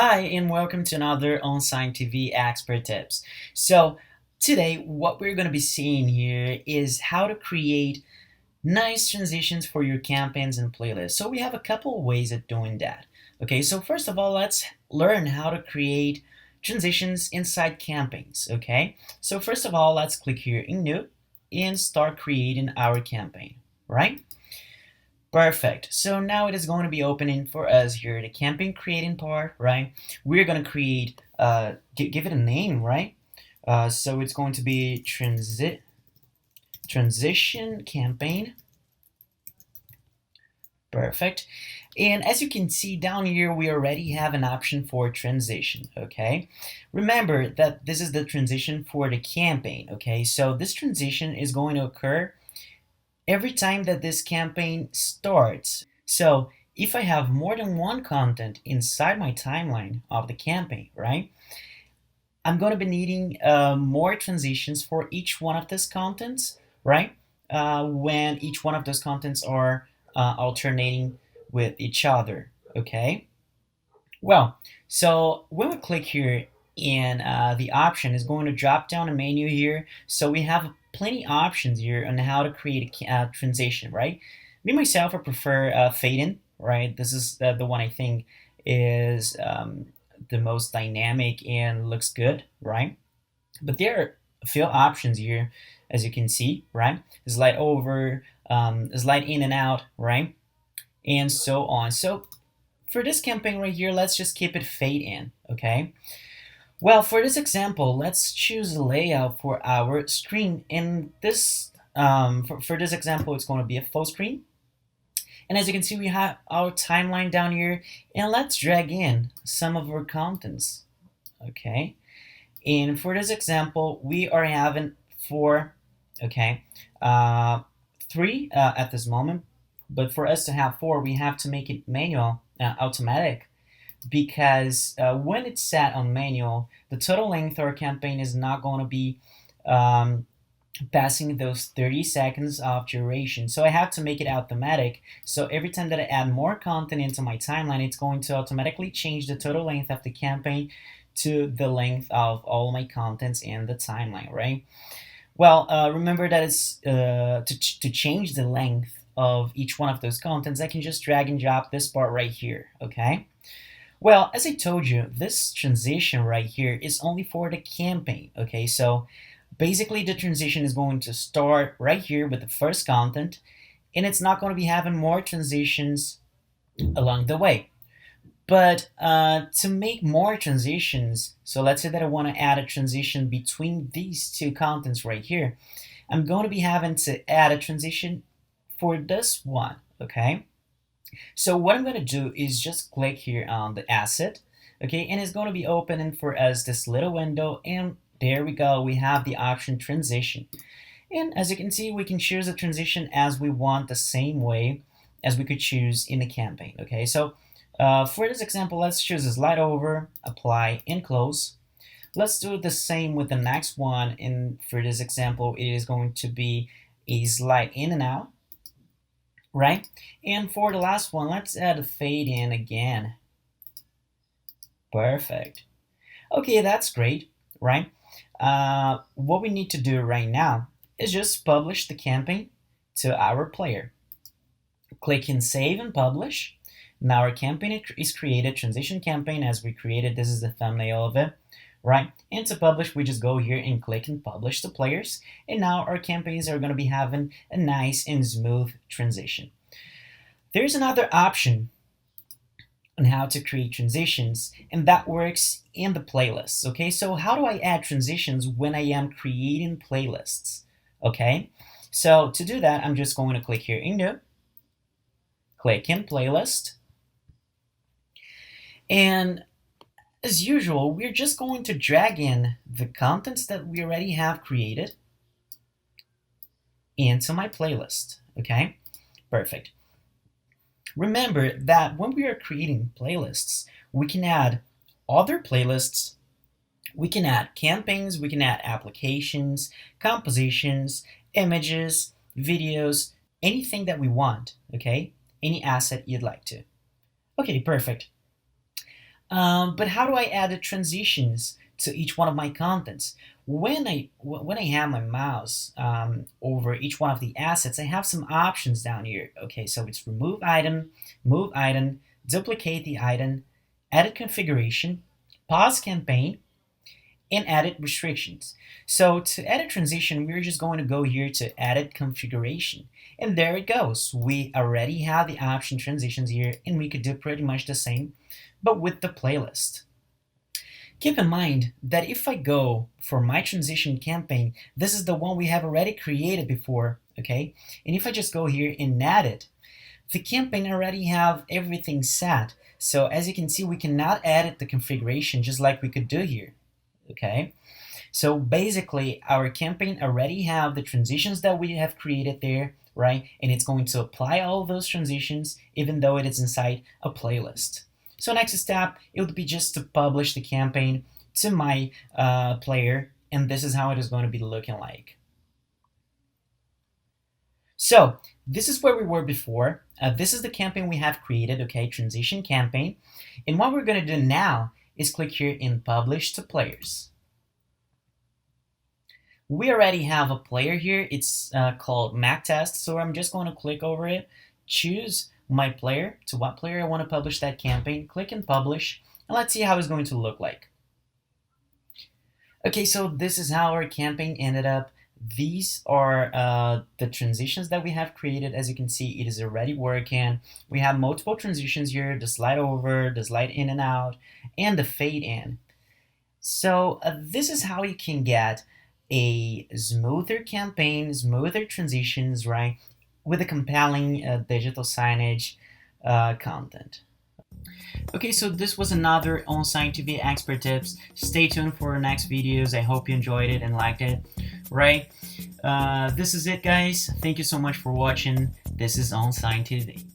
Hi, and welcome to another OnSign TV expert tips. So, today, what we're going to be seeing here is how to create nice transitions for your campaigns and playlists. So, we have a couple of ways of doing that. Okay, so first of all, let's learn how to create transitions inside campaigns. Okay, so first of all, let's click here in New and start creating our campaign, right? Perfect. So now it is going to be opening for us here the campaign creating part, right? We're going to create, give it a name, right? So it's going to be transition campaign. Perfect. And as you can see down here, we already have an option for transition, okay? Remember that this is the transition for the campaign, okay? So this transition is going to occur every time that this campaign starts. So if I have more than one content inside my timeline of the campaign, right, I'm going to be needing more transitions for each one of these contents, right, when each one of those contents are alternating with each other, okay? Well, so when we click here in the option is going to drop down a menu here. So we have plenty options here on how to create a transition, right? Me myself, I prefer fade in, right? This is the one I think is the most dynamic and looks good, right? But there are a few options here, as you can see, right? Slide over, slide in and out, right? And so on. So for this campaign right here, let's just keep it fade in, okay? Well, for this example, let's choose a layout for our screen. In this, for this example, it's going to be a full screen. And as you can see, we have our timeline down here, and let's drag in some of our contents, okay? And for this example, we are having four, okay, three at this moment. But for us to have four, we have to make it manual, automatic, because when it's set on manual, the total length of our campaign is not going to be um, passing those 30 seconds of duration. So I have to make it automatic. So every time that I add more content into my timeline, it's going to automatically change the total length of the campaign to the length of all my contents in the timeline, right? Well, remember that it's to change the length of each one of those contents, I can just drag and drop this part right here, okay? Well, as I told you, this transition right here is only for the campaign, okay? So basically the transition is going to start right here with the first content, and it's not going to be having more transitions along the way. But to make more transitions, so let's say that I want to add a transition between these two contents right here, I'm going to be having to add a transition for this one, okay? So what I'm going to do is just click here on the asset, okay, and it's going to be opening for us this little window, and there we go, we have the option transition. And as you can see, we can choose a transition as we want, the same way as we could choose in the campaign, okay? So for this example, let's choose a slide over, apply, and close. Let's do the same with the next one, and for this example, it is going to be a slide in and out, right? And for the last one, let's add a fade in again. Perfect. Okay, that's great, right? What we need to do right now is just publish the campaign to our player. Click in Save and Publish. Now our campaign is created, transition campaign as we created. This is the thumbnail of it, right? And to publish, we just go here and click and publish to players. And now our campaigns are going to be having a nice and smooth transition. There's another option on how to create transitions, and that works in the playlists, okay? So how do I add transitions when I am creating playlists, okay? So to do that, I'm just going to click here in New, click in Playlist, and as usual, we're just going to drag in the contents that we already have created into my playlist, okay? Perfect. Remember that when we are creating playlists, we can add other playlists, we can add campaigns, we can add applications, compositions, images, videos, anything that we want, okay? Any asset you'd like to. Okay, perfect. But how do I add the transitions to each one of my contents? When I have my mouse over each one of the assets, I have some options down here. Okay, so it's remove item, move item, duplicate the item, edit configuration, pause campaign, and edit restrictions. So to edit transition, we're just going to go here to edit configuration. And there it goes. We already have the option transitions here, and we could do pretty much the same, but with the playlist. Keep in mind that if I go for my transition campaign, this is the one we have already created before, okay? And if I just go here and add it, the campaign already have everything set. So as you can see, we cannot edit the configuration just like we could do here, okay? So basically, our campaign already have the transitions that we have created there, right? And it's going to apply all those transitions even though it is inside a playlist. So next step, it would be just to publish the campaign to my player, and this is how it is going to be looking like. So this is where we were before. This is the campaign we have created, okay, transition campaign. And what we're going to do now is click here in publish to players. We already have a player here. It's called Mac Test, so I'm just going to click over it, choose my player, to what player I want to publish that campaign, click and publish, and let's see how it's going to look like. Okay, so this is how our campaign ended up. These are the transitions that we have created. As you can see, it is already working. We have multiple transitions here, the slide over, the slide in and out, and the fade in. So this is how you can get a smoother campaign, smoother transitions, right, with a compelling digital signage content. Okay, so this was another OnSign TV expert tips. Stay tuned for our next videos. I hope you enjoyed it and liked it, right? This is it, guys. Thank you so much for watching. This is OnSign TV.